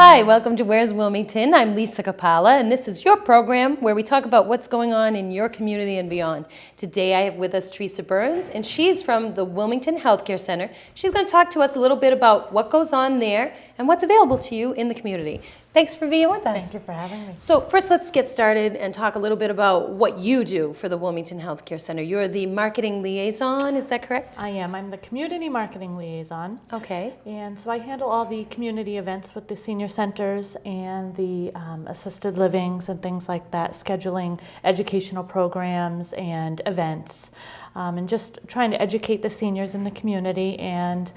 Hi, welcome to Where's Wilmington? I'm Lisa Capala, and this is your program where we talk about what's going on in your community and beyond. Today I have with us Teresa Burns, and she's from the Wilmington Healthcare Center. She's going to talk to us a little bit about what goes on there and what's available to you in the community. Thanks for being with us. Thank you for having me. So first, let's get started and talk a little bit about what you do for the Wilmington Healthcare Center. You're the marketing liaison, is that correct? I am. I'm the community marketing liaison. Okay. And so I handle all the community events with the senior centers and the assisted livings and things like that, scheduling educational programs and events, and just trying to educate the seniors in the community and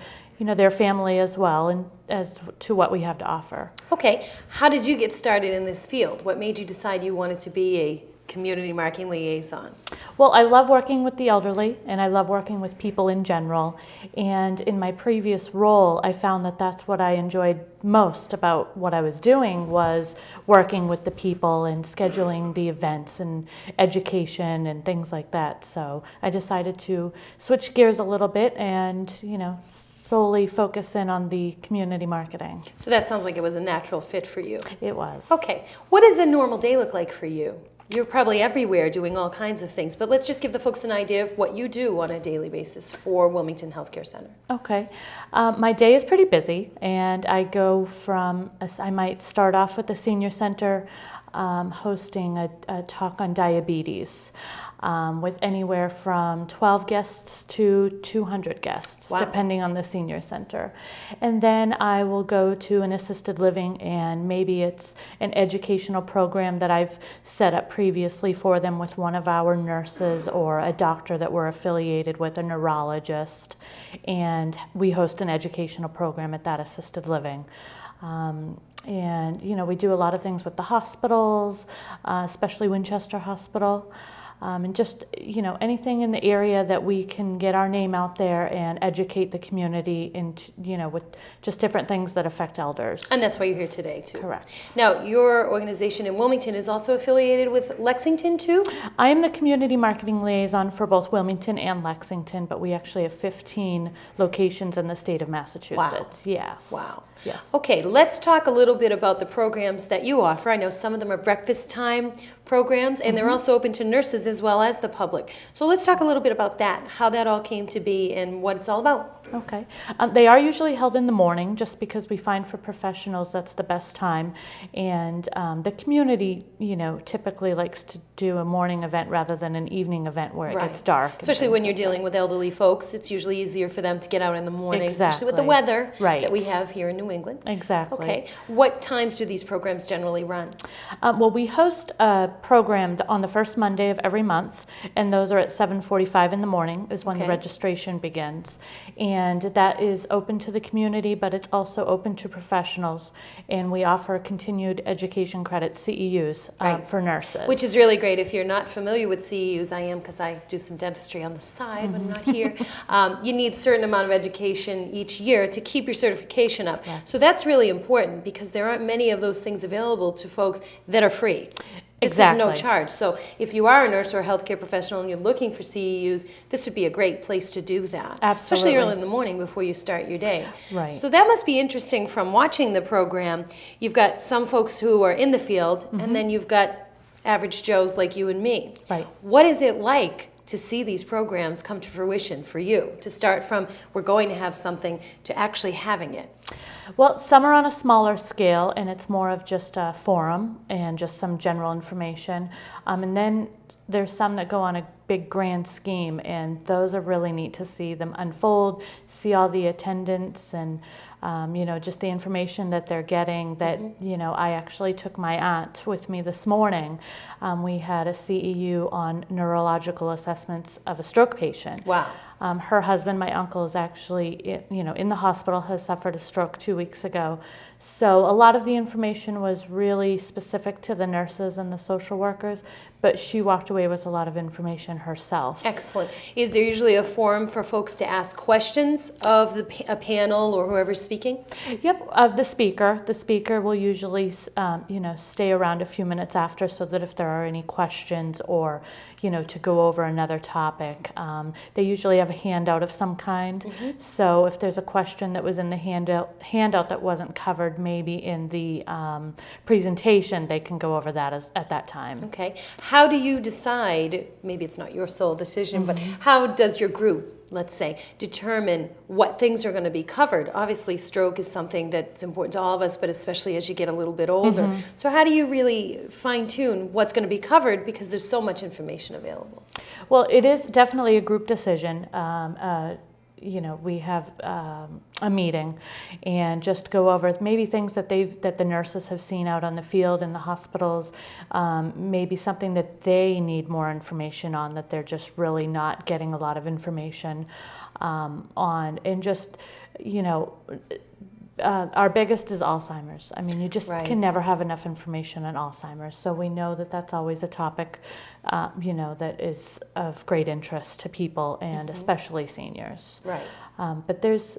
their family as well, and as to what we have to offer. Okay, how did you get started in this field? What made you decide you wanted to be a community marketing liaison? Well, I love working with the elderly, and I love working with people in general. And in my previous role, I found that that's what I enjoyed most about what I was doing, was working with the people and scheduling the events and education and things like that. So I decided to switch gears a little bit and, solely focus in on the community marketing. So that sounds like it was a natural fit for you. It was. Okay, what does a normal day look like for you? You're probably everywhere doing all kinds of things, but let's just give the folks an idea of what you do on a daily basis for Wilmington Healthcare Center. Okay. My day is pretty busy, and I go from, I might start off with the senior center hosting a talk on diabetes. With anywhere from 12 guests to 200 guests, wow, depending on the senior center. And then I will go to an assisted living, and maybe it's an educational program that I've set up previously for them with one of our nurses or a doctor that we're affiliated with, a neurologist, and we host an educational program at that assisted living. And we do a lot of things with the hospitals, especially Winchester Hospital. And just, anything in the area that we can get our name out there and educate the community into, with just different things that affect elders. And that's why you're here today, too. Correct. Now, your organization in Wilmington is also affiliated with Lexington, too? I am the community marketing liaison for both Wilmington and Lexington, but we actually have 15 locations in the state of Massachusetts. Wow. Yes. Wow. Yes. Okay, let's talk a little bit about the programs that you offer. I know some of them are breakfast time programs, and they're also open to nurses as well as the public. So let's talk a little bit about that, how that all came to be and what it's all about. Okay. They are usually held in the morning, just because we find for professionals that's the best time. And the community, typically likes to do a morning event rather than an evening event where it gets dark. Especially when you're dealing with elderly folks, it's usually easier for them to get out in the morning, especially with the Exactly. weather that we have here in New England. Exactly. Okay. What times do these programs generally run? Well, we host a program on the first Monday of every month, and those are at 7:45 in the morning is when the registration begins. And that is open to the community, but it's also open to professionals. And we offer continued education credits, CEUs, for nurses. Which is really great. If you're not familiar with CEUs, I am, because I do some dentistry on the side when I'm not here. You need a certain amount of education each year to keep your certification up. Yes. So that's really important, because there aren't many of those things available to folks that are free. This Exactly. is no charge. So if you are a nurse or a healthcare professional and you're looking for CEUs, this would be a great place to do that. Absolutely. Especially early in the morning before you start your day. Right. So that must be interesting from watching the program. You've got some folks who are in the field, and then you've got average Joes like you and me. Right. What is it like to see these programs come to fruition for you? To start from, we're going to have something, to actually having it? Well, some are on a smaller scale, and it's more of just a forum and just some general information. And then there's some that go on a big grand scheme, and those are really neat to see them unfold, see all the attendance and just the information that they're getting that, I actually took my aunt with me this morning. We had a CEU on neurological assessments of a stroke patient. Wow. Her husband, my uncle, is actually, in the hospital, has suffered a stroke 2 weeks ago. So a lot of the information was really specific to the nurses and the social workers, but she walked away with a lot of information herself. Excellent. Is there usually a forum for folks to ask questions of a panel or whoever's speaking? Yep, of the speaker. The speaker will usually, stay around a few minutes after, so that if there are any questions or, to go over another topic, they usually have a handout of some kind. So if there's a question that was in the handout that wasn't covered, maybe in the presentation, they can go over that at that time. Okay. How do you decide, maybe it's not your sole decision, but how does your group, let's say, determine what things are going to be covered? Obviously, stroke is something that's important to all of us, but especially as you get a little bit older. So how do you really fine-tune what's going to be covered, because there's so much information available? Well, it is definitely a group decision. We have a meeting and just go over maybe things that the nurses have seen out on the field in the hospitals, maybe something that they need more information on that they're just really not getting a lot of information on, and just, our biggest is Alzheimer's. I mean, you just can never have enough information on Alzheimer's. So we know that that's always a topic, that is of great interest to people, and especially seniors. Right. But there's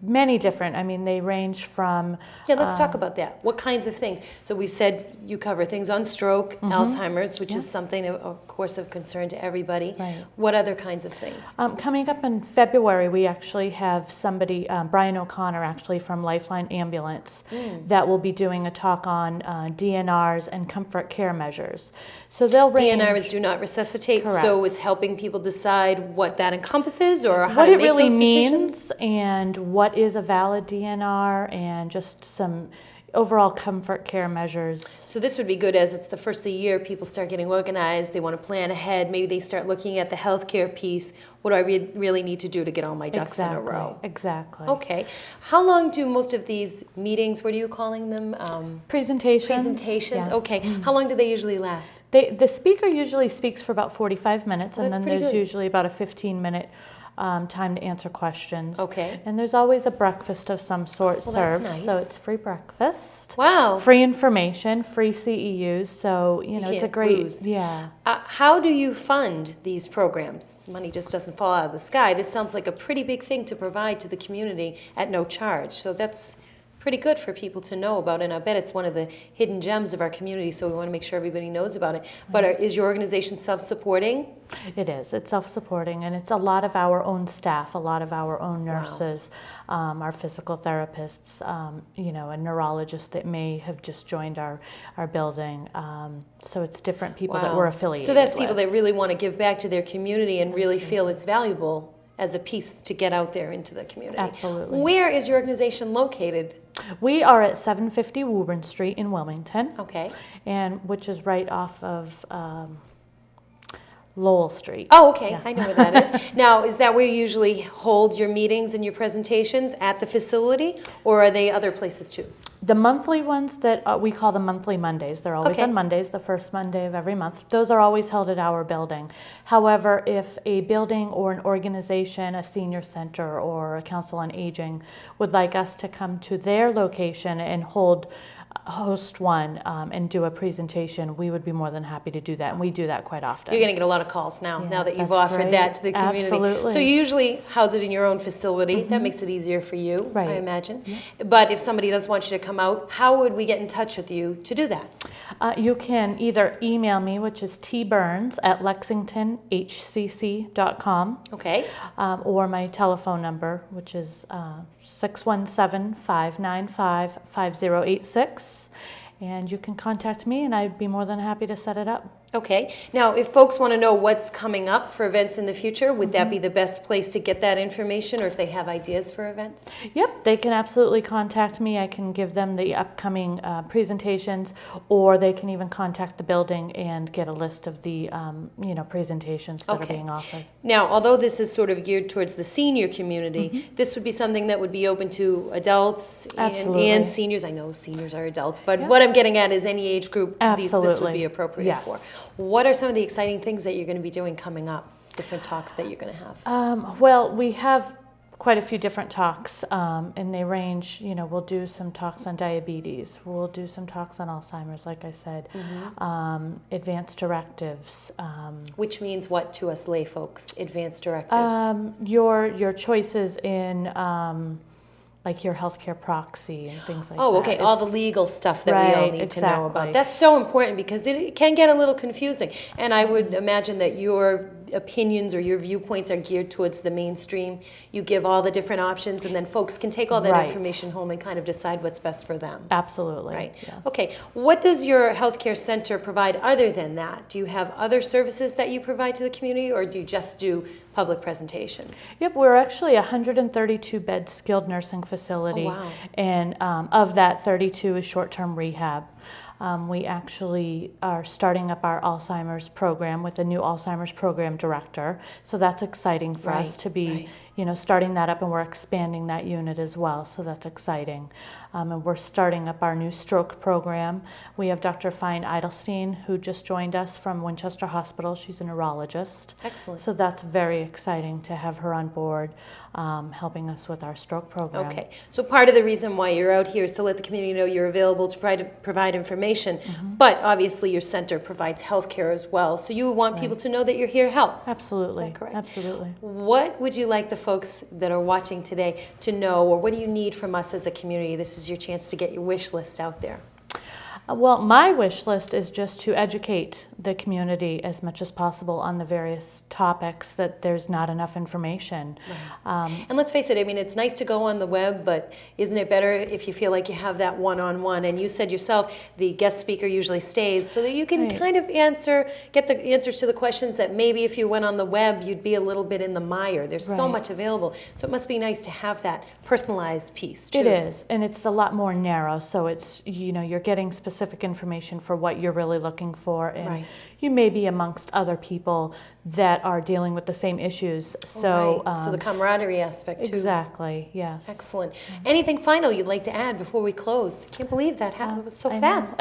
many different, they range from... Yeah, let's talk about that. What kinds of things? So we've said you cover things on stroke, Alzheimer's, which is something, of course, of concern to everybody. Right. What other kinds of things? Coming up in February, we actually have somebody, Brian O'Connor, actually from Lifeline Ambulance, that will be doing a talk on DNRs and comfort care measures. So they'll range... DNRs do not resuscitate, Correct. So it's helping people decide what that encompasses, or how what to it make really those means, decisions? and what is a valid DNR, and just some overall comfort care measures. So this would be good, as it's the first of the year, people start getting organized, they want to plan ahead, maybe they start looking at the healthcare piece. What do I really need to do to get all my ducks in a row? Exactly. Okay. How long do most of these meetings, what are you calling them? Presentations. Presentations, Yeah. okay. How long do they usually last? The speaker usually speaks for about 45 minutes, and that's then pretty there's good. usually about a 15-minute time to answer questions. Okay. And there's always a breakfast of some sort Well, that's served. nice. So it's free breakfast. Wow. Free information, free CEUs. So, it's a can't great, lose. yeah. How do you fund these programs? Money just doesn't fall out of the sky. This sounds like a pretty big thing to provide to the community at no charge. So that's pretty good for people to know about, and I bet it's one of the hidden gems of our community, so we want to make sure everybody knows about it. But is your organization self-supporting? It is. It's self-supporting, and it's a lot of our own staff, a lot of our own nurses, our physical therapists, a neurologist that may have just joined our building. So it's different people that we're affiliated with. So that's people that really want to give back to their community and really feel it's valuable as a piece to get out there into the community. Absolutely. Where is your organization located? We are at 750 Woburn Street in Wilmington. Okay. And which is right off of Lowell Street. Oh, okay. Yeah. I know where that is. Now, is that where you usually hold your meetings and your presentations, at the facility, or are they other places too? The monthly ones that we call the monthly Mondays, they're always on Mondays, the first Monday of every month. Those are always held at our building. However, if a building or an organization, a senior center or a council on aging, would like us to come to their location and host one and do a presentation, we would be more than happy to do that, and we do that quite often. You're going to get a lot of calls now that you've that's offered great. that to the community. Absolutely. So you usually house it in your own facility. That makes it easier for you, Right. I imagine. But if somebody does want you to come out, how would we get in touch with you to do that? You can either email me, which is tburns@lexingtonhcc.com, Okay. or my telephone number, which is 617-595-5086. And you can contact me, and I'd be more than happy to set it up. Okay. Now, if folks want to know what's coming up for events in the future, would that be the best place to get that information, or if they have ideas for events? Yep, they can absolutely contact me. I can give them the upcoming presentations, or they can even contact the building and get a list of the presentations that are being offered. Now, although this is sort of geared towards the senior community, this would be something that would be open to adults and seniors. I know seniors are adults, but what I'm getting at is any age group this would be appropriate for. What are some of the exciting things that you're going to be doing coming up? Different talks that you're going to have? Well, we have quite a few different talks, and they range, we'll do some talks on diabetes, we'll do some talks on Alzheimer's, like I said, advanced directives. Which means what to us lay folks, advanced directives? Your choices in like your healthcare proxy and things like that. Oh, okay, all the legal stuff that we all need to know about. That's so important because it can get a little confusing. And I would imagine that your opinions or your viewpoints are geared towards the mainstream. You give all the different options and then folks can take all that information home and kind of decide what's best for them. Absolutely. Right. Yes. Okay, what does your healthcare center provide other than that? Do you have other services that you provide to the community or do you just do public presentations? Yep, we're actually a 132-bed skilled nursing facility. Oh, wow. And of that, 32 is short-term rehab. We actually are starting up our Alzheimer's program with a new Alzheimer's program director. So that's exciting for us to be, starting that up, and we're expanding that unit as well. So that's exciting. And we're starting up our new stroke program. We have Dr. Fine Eidelstein, who just joined us from Winchester Hospital. She's a neurologist. Excellent. So that's very exciting to have her on board, helping us with our stroke program. Okay, so part of the reason why you're out here is to let the community know you're available to provide information, but obviously your center provides health care as well, so you want people to know that you're here to help. Absolutely. Is that correct? Absolutely. What would you like the folks that are watching today to know, or what do you need from us as a community? This is your chance to get your wish list out there. Well, my wish list is just to educate the community as much as possible on the various topics that there's not enough information. Right. And let's face it, I mean, it's nice to go on the web, but isn't it better if you feel like you have that one-on-one? And you said yourself, the guest speaker usually stays so that you can kind of get the answers to the questions that maybe if you went on the web, you'd be a little bit in the mire. There's so much available. So it must be nice to have that personalized piece, too. It is, and it's a lot more narrow, so it's, you're getting specific information for what you're really looking for, and you may be amongst other people that are dealing with the same issues. So, so the camaraderie aspect too. Exactly. Yes. Excellent. Anything final you'd like to add before we close? I can't believe that happened. It was so fast.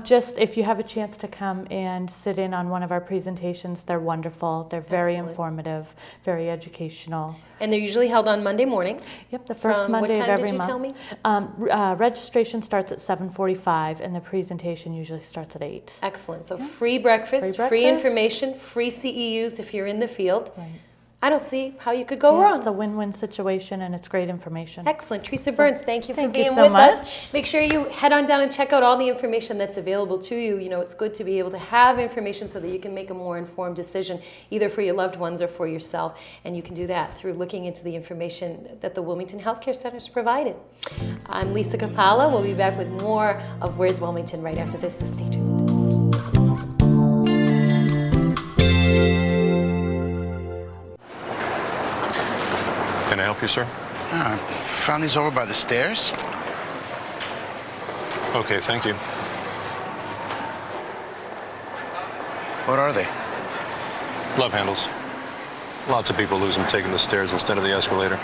Just if you have a chance to come and sit in on one of our presentations, they're wonderful. They're very informative, very educational. And they're usually held on Monday mornings. Yep, the first Monday of every month. What time did you tell me? Registration starts at 7:45, and the presentation usually starts at 8. Excellent. So free breakfast, free information, free CEUs if you're in the field. Right. I don't see how you could go wrong. It's a win-win situation, and it's great information. Excellent. Teresa Burns, thank you for being so with much. us. Make sure you head on down and check out all the information that's available to you. You know, it's good to be able to have information so that you can make a more informed decision, either for your loved ones or for yourself. And you can do that through looking into the information that the Wilmington Healthcare Center's provided. I'm Lisa Capalla. We'll be back with more of Where's Wilmington right after this, so stay tuned. Can I help you, sir? I found these over by the stairs. Okay, thank you. What are they? Love handles. Lots of people lose them taking the stairs instead of the escalator.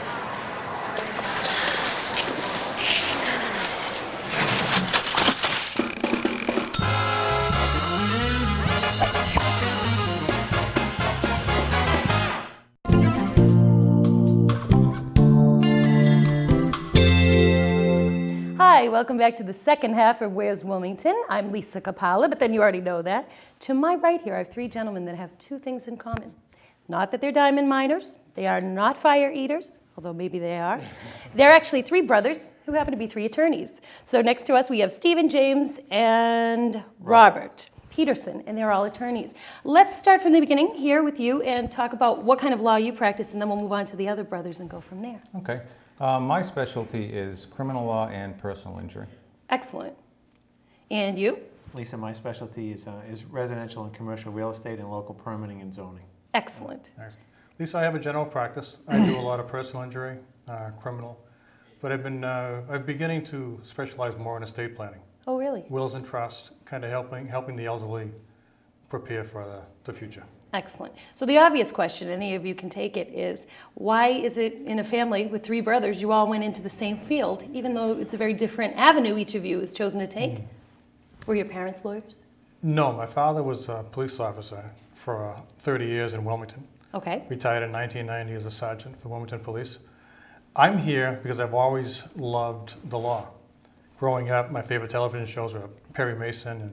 Hi, welcome back to the second half of Where's Wilmington. I'm Lisa Capalla, but then you already know that. To my right here, I have three gentlemen that have two things in common. Not that they're diamond miners, they are not fire eaters, although maybe they are. They're actually three brothers who happen to be three attorneys. So next to us we have Stephen, James, and Robert Peterson, and they're all attorneys. Let's start from the beginning here with you and talk about what kind of law you practice, and then we'll move on to the other brothers and go from there. Okay. My specialty is criminal law and personal injury. Excellent. And you? Lisa, my specialty is residential and commercial real estate and local permitting and zoning. Excellent. Nice. Lisa, I have a general practice. I do a lot of personal injury, criminal, but I'm beginning to specialize more in estate planning. Oh, really? Wills and trust, kind of helping the elderly prepare for the future. Excellent. So the obvious question, any of you can take it, is why is it in a family with three brothers you all went into the same field, even though it's a very different avenue each of you has chosen to take? Were your parents lawyers? No, my father was a police officer for 30 years in Wilmington. Okay. Retired in 1990 as a sergeant for Wilmington Police. I'm here because I've always loved the law. Growing up, my favorite television shows were Perry Mason and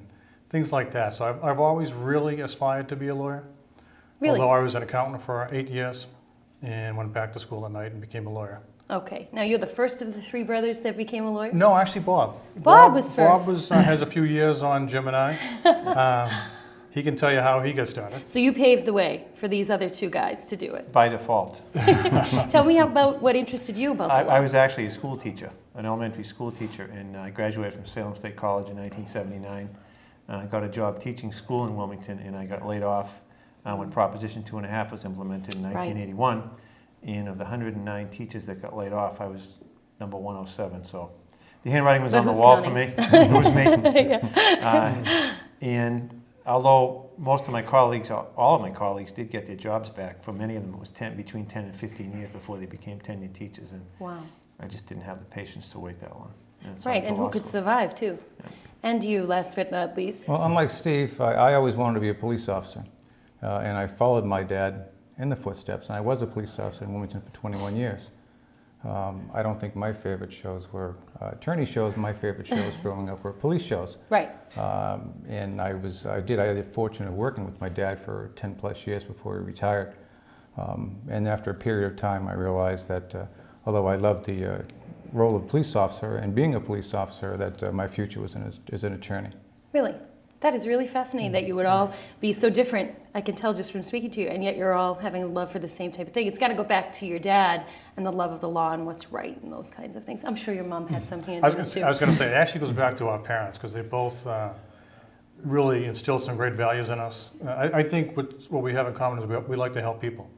things like that. So I've always really aspired to be a lawyer. Really? Although I was an accountant for 8 years and went back to school at night and became a lawyer. Okay. Now you're the first of the three brothers that became a lawyer? No, actually Bob. Bob was first. Bob has a few years on Gemini. He can tell you how he got started. So you paved the way for these other two guys to do it. By default. Tell me about what interested you about the law. I was actually a school teacher, an elementary school teacher, and I graduated from Salem State College in 1979. I got a job teaching school in Wilmington, and I got laid off when Proposition 2.5 was implemented in 1981. Right. And of the 109 teachers that got laid off, I was number 107. So the handwriting was on the wall counting? For me. It was me. And although most of my colleagues, all of my colleagues did get their jobs back, for many of them it was between 10 and 15 years before they became tenured teachers. And wow. I just didn't have the patience to wait that long. Right, and who could survive too? Yeah. And you, last but not least? Well, unlike Steve, I always wanted to be a police officer. And I followed my dad in the footsteps, and I was a police officer in Wilmington for 21 year. I don't think my favorite shows were attorney shows. My favorite shows growing up were police shows. Right. And I had the fortune of working with my dad for 10 plus years before he retired. And after a period of time, I realized that although I loved the role of police officer and being a police officer, that my future was as an attorney. Really? That is really fascinating that you would all be so different. I can tell just from speaking to you, and yet you're all having a love for the same type of thing. It's got to go back to your dad and the love of the law and what's right and those kinds of things. I'm sure your mom had some hand in it too. I was going to say, it actually goes back to our parents because they both really instilled some great values in us. I think what we have in common is we like to help people.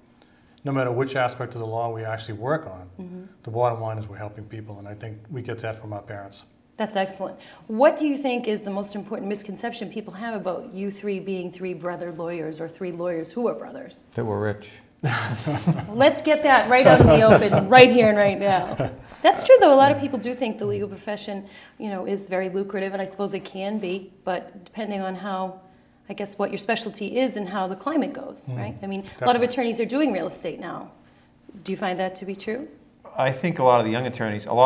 No matter which aspect of the law we actually work on, the bottom line is we're helping people, and I think we get that from our parents. That's excellent. What do you think is the most important misconception people have about you three being three brother lawyers or three lawyers who are brothers? That we're rich. Let's get that right out in the open, right here and right now. That's true, though. A lot of people do think the legal profession, is very lucrative, and I suppose it can be, but depending on how, I guess, what your specialty is and how the climate goes, right? I mean, definitely. A lot of attorneys are doing real estate now. Do you find that to be true? I think a lot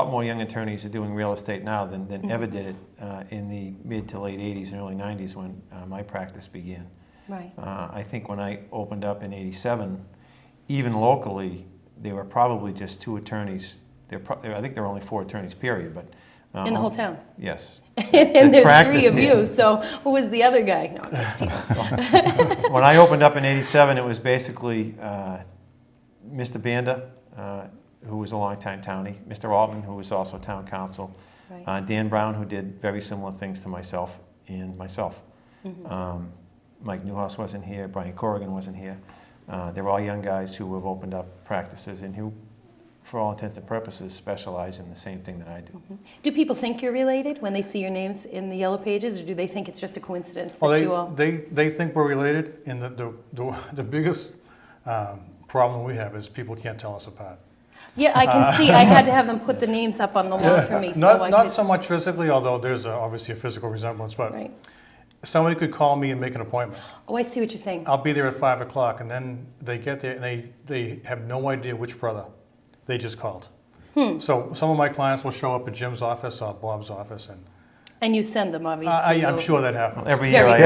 more young attorneys are doing real estate now than ever did it in the mid to late 80s and early 90s when my practice began. Right. I think when I opened up in 87, even locally, there were probably just 2 attorneys. I think there were only 4 attorneys, period. But in the whole town? Yes. And there's 3 of you, so who was the other guy? No, I'm just teasing. When I opened up in 87, it was basically Mr. Banda, who was a longtime townie, Mr. Altman, who was also town council, right. Dan Brown, who did very similar things to myself, and myself. Mike Newhouse wasn't here, Brian Corrigan wasn't here. They're all young guys who have opened up practices and who, for all intents and purposes, specialize in the same thing that I do. Do people think you're related when they see your names in the yellow pages, or do they think it's just a coincidence that you all... They think we're related, and the biggest problem we have is people can't tell us apart. Yeah, I can see. I had to have them put the names up on the wall for me. Not so much physically, although there's obviously a physical resemblance, but right. Somebody could call me and make an appointment. Oh, I see what you're saying. I'll be there at 5 o'clock, and then they get there, and they have no idea which brother they just called. So some of my clients will show up at Jim's office or Bob's office, and you send them, obviously. I'm sure that happens. Every year I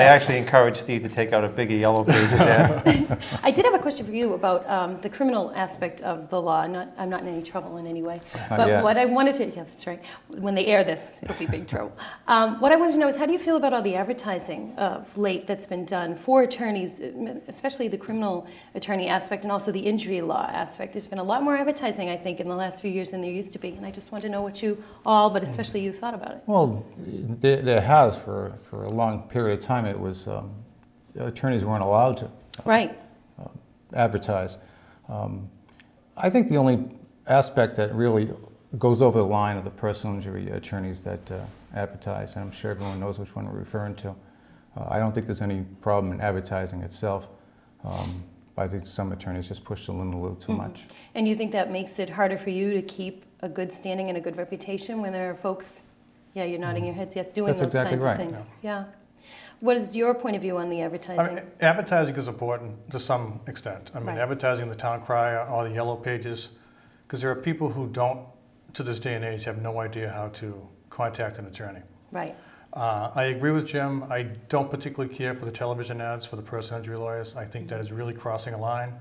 actually encourage Steve to take out a bigger yellow pages ad. I did have a question for you about the criminal aspect of the law. I'm not in any trouble in any way. But what I wanted to, yeah, that's right. When they air this, it'll be big trouble. What I wanted to know is, how do you feel about all the advertising of late that's been done for attorneys, especially the criminal attorney aspect and also the injury law aspect? There's been a lot more advertising, I think, in the last few years than there used to be. And I just want to know what you all, but especially you, thought about it. Well, there has for a long period of time. It was attorneys weren't allowed to advertise. I think the only aspect that really goes over the line of the personal injury attorneys that advertise, and I'm sure everyone knows which one we're referring to. I don't think there's any problem in advertising itself. I think some attorneys just push the limit a little too much. And you think that makes it harder for you to keep a good standing and a good reputation when there are folks... Yeah, you're nodding your heads. Yes, doing those kinds of things. Yeah. What is your point of view on the advertising? Advertising is important to some extent. Right. Advertising the town crier or the yellow pages, because there are people who don't, to this day and age, have no idea how to contact an attorney. Right. I agree with Jim. I don't particularly care for the television ads for the personal injury lawyers. I think that is really crossing a line.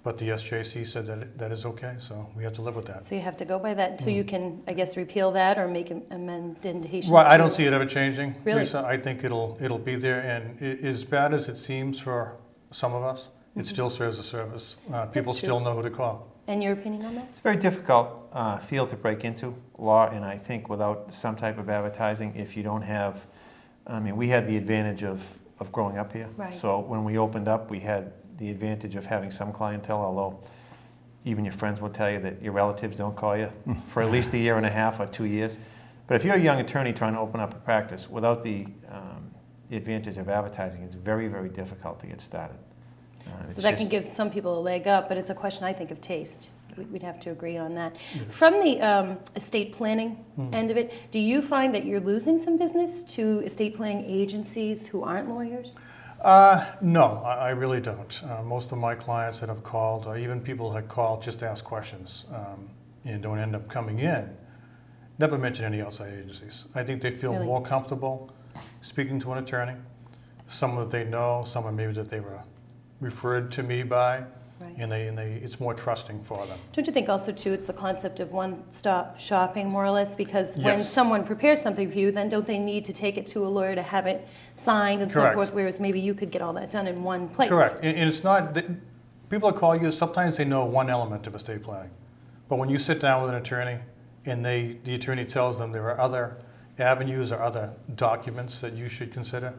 But the SJC said that that is okay, so we have to live with that. So you have to go by that until you can, I guess, repeal that or make amendmentations. Well, I to don't it. see it ever changing, Really? Lisa. I think it'll be there, and as bad as it seems for some of us, it still serves a service. People true. still know who to call. And your opinion on that? It's a very difficult field to break into, law, and I think without some type of advertising, if you don't have, we had the advantage of growing up here. Right. So when we opened up, we had the advantage of having some clientele, although even your friends will tell you that your relatives don't call you for at least a year and a half or 2 years. But if you're a young attorney trying to open up a practice without the advantage of advertising, it's very, very difficult to get started. So that can give some people a leg up, but it's a question, I think, of taste. We'd have to agree on that. From the estate planning end of it, do you find that you're losing some business to estate planning agencies who aren't lawyers? No, I really don't. Most of my clients that have called, or even people that call just to ask questions and don't end up coming in, never mention any outside agencies. I think they feel Really? more comfortable speaking to an attorney, someone that they know, someone maybe that they were referred to me by, Right. and it's more trusting for them. Don't you think also, too, it's the concept of one-stop shopping, more or less? Because when Yes. someone prepares something for you, then don't they need to take it to a lawyer to have it signed and so Correct. forth, whereas maybe you could get all that done in one place? Correct, and it's not, people that call you, sometimes they know one element of estate planning. But when you sit down with an attorney and the attorney tells them there are other avenues or other documents that you should consider,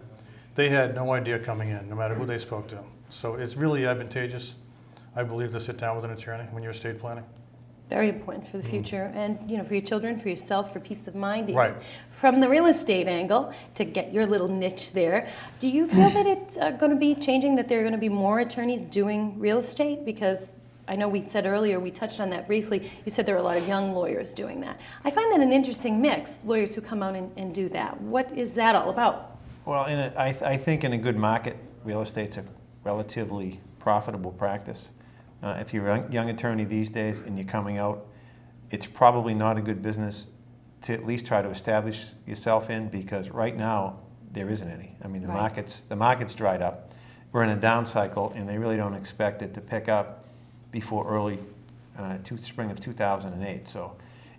they had no idea coming in, no matter who they spoke to. So it's really advantageous, I believe, to sit down with an attorney when you're estate planning. Very important for the future and, for your children, for yourself, for peace of mind. even. Right. From the real estate angle, to get your little niche there, do you feel that it's going to be changing, that there are going to be more attorneys doing real estate? Because I know we said earlier, we touched on that briefly, you said there are a lot of young lawyers doing that. I find that an interesting mix, lawyers who come out and do that. What is that all about? Well, I think in a good market, real estate's a relatively profitable practice. If you're a young attorney these days and you're coming out, it's probably not a good business to at least try to establish yourself in, because right now there isn't any. The Right. market's dried up. We're in a down cycle, and they really don't expect it to pick up before early spring of 2008. So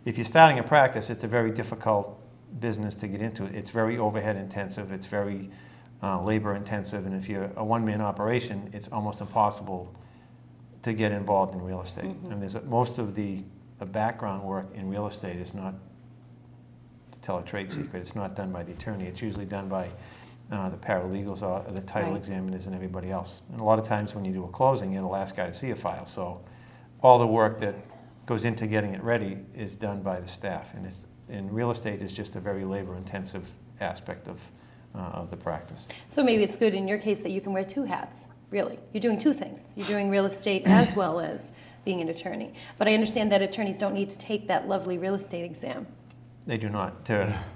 if you're starting a practice, it's a very difficult business to get into. It's very overhead intensive. It's very labor intensive, and if you're a one-man operation, it's almost impossible to get involved in real estate. And most of the background work in real estate is not, to tell a trade secret, it's not done by the attorney. It's usually done by the paralegals or the title Right. examiners and everybody else. And a lot of times when you do a closing, you're the last guy to see a file. So all the work that goes into getting it ready is done by the staff. And real estate is just a very labor-intensive aspect of the practice. So maybe it's good in your case that you can wear two hats, really. You're doing two things. You're doing real estate as well as being an attorney. But I understand that attorneys don't need to take that lovely real estate exam, They do not.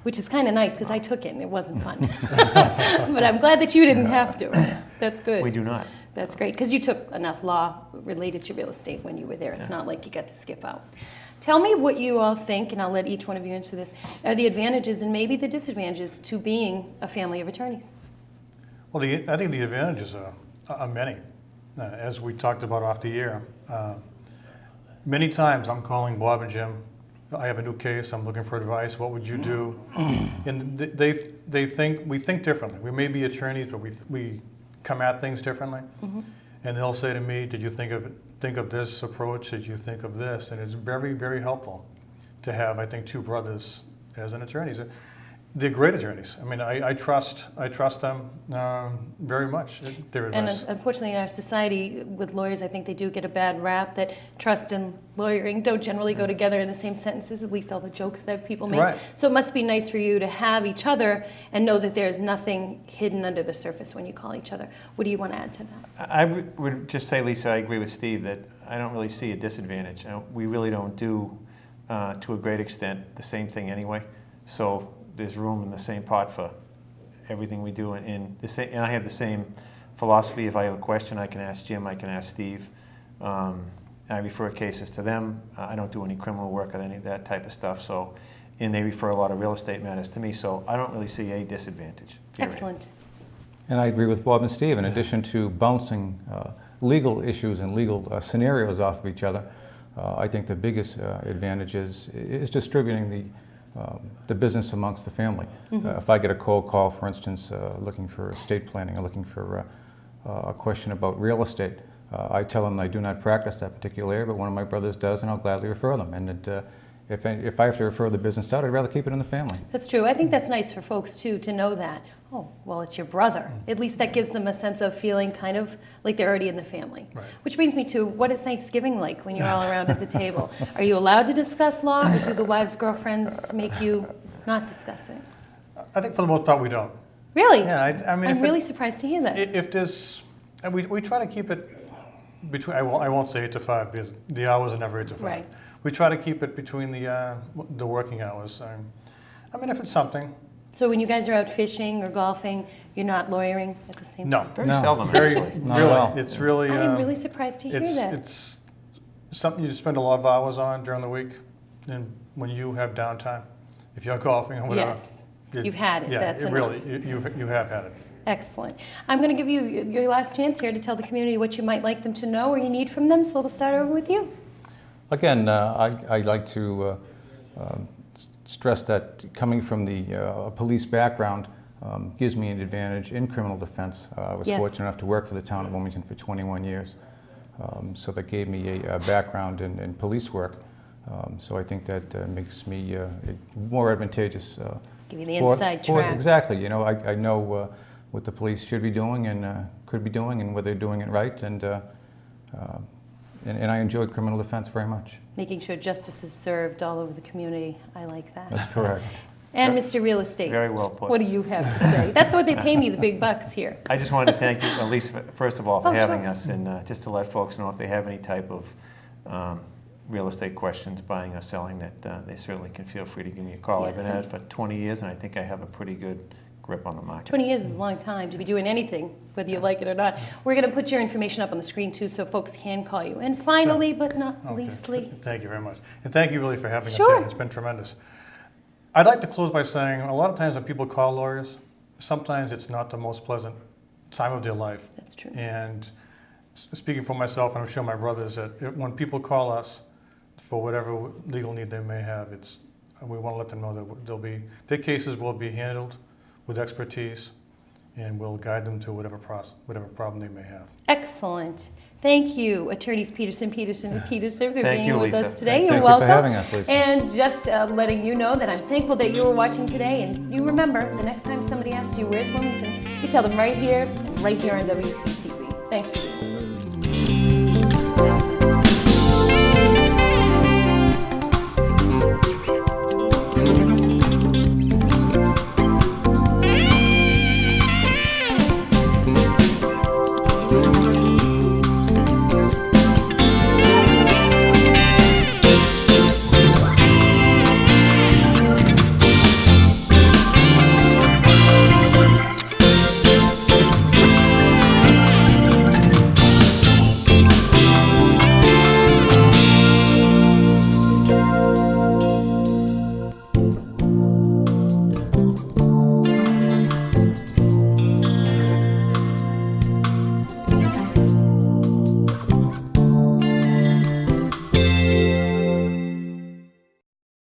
which is kind of nice because I took it and it wasn't fun. But I'm glad that you didn't have to. That's good. We do not. That's great, because you took enough law related to real estate when you were there. It's not like you got to skip out. Tell me what you all think, and I'll let each one of you answer this, are the advantages and maybe the disadvantages to being a family of attorneys. Well, I think the advantages are many. As we talked about off the air, many times I'm calling Bob and Jim. I have a new case. I'm looking for advice. What would you do? And we think differently. We may be attorneys, but we come at things differently. And they'll say to me, "Did you think of this approach? Did you think of this?" And it's very, very helpful to have, I think, two brothers as an attorneys. They're great attorneys. I trust them very much. Their advice. And unfortunately, in our society with lawyers, I think they do get a bad rap that trust and lawyering don't generally go together in the same sentences, at least all the jokes that people make. Right. So it must be nice for you to have each other and know that there's nothing hidden under the surface when you call each other. What do you want to add to that? I would just say, Lisa, I agree with Steve that I don't really see a disadvantage. We really don't do, to a great extent, the same thing anyway. So there's room in the same pot for everything we do, and I have the same philosophy. If I have a question, I can ask Jim, I can ask Steve. I refer cases to them. I don't do any criminal work or any of that type of stuff. So, and they refer a lot of real estate matters to me. So I don't really see a disadvantage. Period. Excellent. And I agree with Bob and Steve. In addition to bouncing legal issues and legal scenarios off of each other, I think the biggest advantage is distributing the business amongst the family. If I get a cold call, for instance, looking for estate planning or looking for a question about real estate, I tell them I do not practice that particular area, but one of my brothers does, and I'll gladly refer them. And if I have to refer the business out, I'd rather keep it in the family. That's true. I think that's nice for folks, too, to know that. Oh, well, it's your brother. At least that gives them a sense of feeling kind of like they're already in the family. Right. Which brings me to, what is Thanksgiving like when you're all around at the table? Are you allowed to discuss law, or do the wives' girlfriends make you not discuss it? I think for the most part we don't. Really? Yeah, I mean, I'm really surprised to hear that. If there's, and we try to keep it between, I won't say 8 to 5 because the hours are never 8 to 5. Right. We try to keep it between the working hours. I mean, if it's something. So when you guys are out fishing or golfing, you're not lawyering at the same time? Very seldom, Very, actually. Not at all. really, it's really. I am really surprised to hear that. It's something you spend a lot of hours on during the week, and when you have downtime, if you're golfing or whatever. Yes. You've had it. Yeah, That's it enough. really, you have had it. Excellent. I'm going to give you your last chance here to tell the community what you might like them to know or you need from them, so we'll start over with you. Again, I'd like to stress that coming from the police background gives me an advantage in criminal defense. I was Yes. fortunate enough to work for the town of Wilmington for 21 years, so that gave me a background in police work. So I think that makes me more advantageous. Give you the inside track. Exactly. You know, I know what the police should be doing and could be doing and whether they're doing it right. And I enjoy criminal defense very much. Making sure justice is served all over the community. I like that. That's correct. And Mr. Real Estate. Very well put. What do you have to say? That's what they pay me the big bucks here. I just wanted to thank you, at least first of all, for Oh, having sure. us, and just to let folks know if they have any type of real estate questions, buying or selling, that they certainly can feel free to give me a call. I've been Yes. at it for 20 years, and I think I have a pretty good grip on the market. 20 years is a long time to be doing anything, whether you like it or not. We're going to put your information up on the screen, too, so folks can call you. And finally, but not Okay. leastly, Thank you very much. And thank you really for having us Sure. here. It's been tremendous. I'd like to close by saying a lot of times when people call lawyers, sometimes it's not the most pleasant time of their life. that's true. And speaking for myself, and I'm sure my brothers, that when people call us for whatever legal need they may have, we want to let them know that their cases will be handled with expertise, and we'll guide them to whatever problem they may have. Excellent. Thank you, Attorneys Peterson, and Peterson, for Thank being you, with Lisa. us today. Thank You're you for welcome. having us, Lisa. And just letting you know that I'm thankful that you were watching today. And you remember, the next time somebody asks you, where's Wilmington? You tell them right here on WCTV. Thanks for being with us.